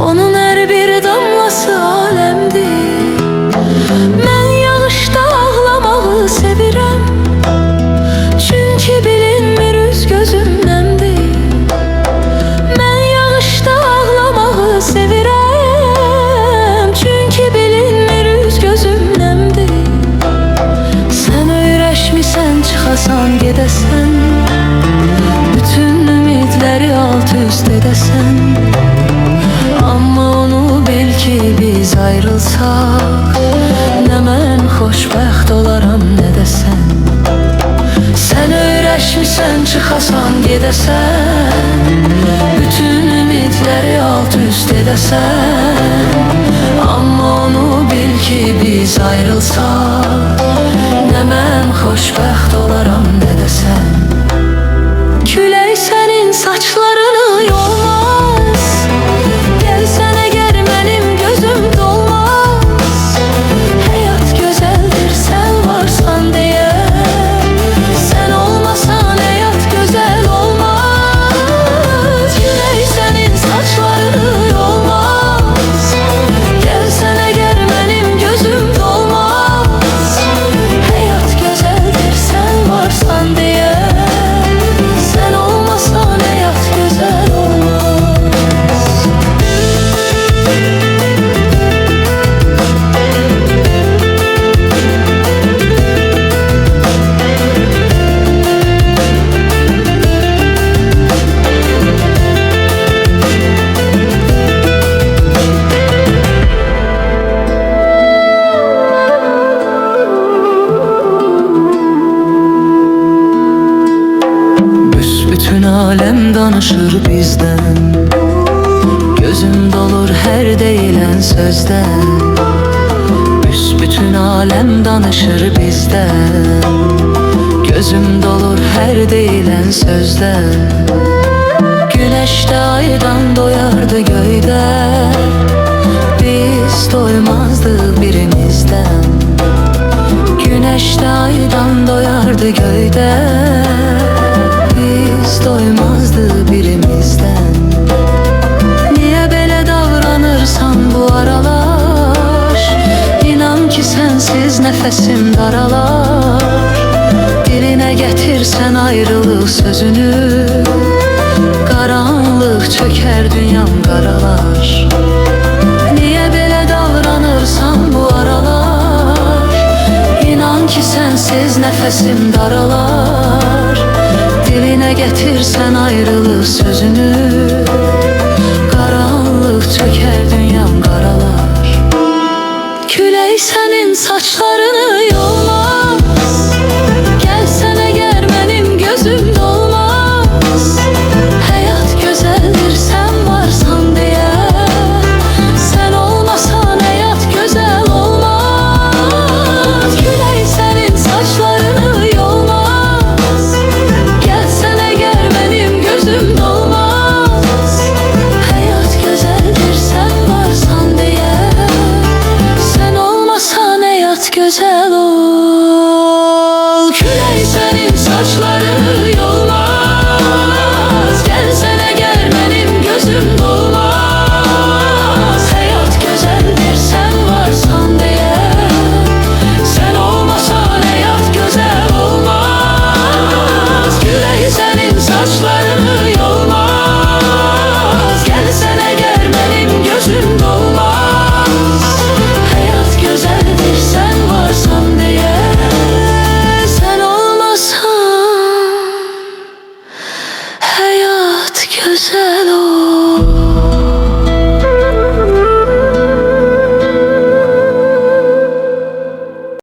Onun her bir damlası alemdir. Mən yağışda ağlamağı sevirəm, çünki bilinmir üz gözümdəndir. Mən yağışda ağlamağı sevirəm, çünki bilinmir üz gözümdəndir. Sən öyrəşmisən, çıxasan, gedəsən, bütün ümidləri alt üst edəsən. Amma onu bil ki biz ayrılsaq, nə mən xoşbəxt olaram, nə də sən. Sən öyrəşmisən, çıxasan, gedəsən, bütün ümidləri alt üst edəsən. Amma onu bil ki biz ayrılsaq, nə mən xoşbəxt olaram, nə də sən. Külək sənin saçlarını yolmaz, gəlsən əgər mənim gözüm dolmaz. Həyat gözəldir sən varsan deyə, sən olmasan həyat gözəl olmaz. Külək sənin saçlarını yolmaz, gəlsən əgər mənim gözüm dolmaz. Həyat gözəldir sən varsan deyə, sən olmasan həyat gözəl olmaz. Büsbütün alem danışır bizden, gözüm dolur her deyilən sözdən. Büsbütün alem danışır bizden, gözüm dolur her deyilən sözdən. Güneş de aydan doyardı göydə, biz doymazdık birimizden. Güneş de aydan doyardı göydə, biz doymazdı birimizden. Niye belə davranırsan bu aralar? İnan ki sensiz nefesim daralar. Diline getirsen ayrılık sözünü, karanlık çöker dünyam karalar. Niye belə davranırsan bu aralar? İnan ki sensiz nefesim daralar. Diline getirsen ayrılık sözünü, karanlık çöker dünyam karalar. Külək sənin saçlarını yolmaz, gəlsən əgər mənim gözüm dolmaz. Həyat gözəldir sən varsan deyə, sən olmasan həyat gözəl olmaz. Külək sənin saçlarını yolmaz, gəlsən əgər mənim gözüm dolmaz. Həyat gözəldir sən varsan deyə, sən olmasan həyat gözəl olmaz.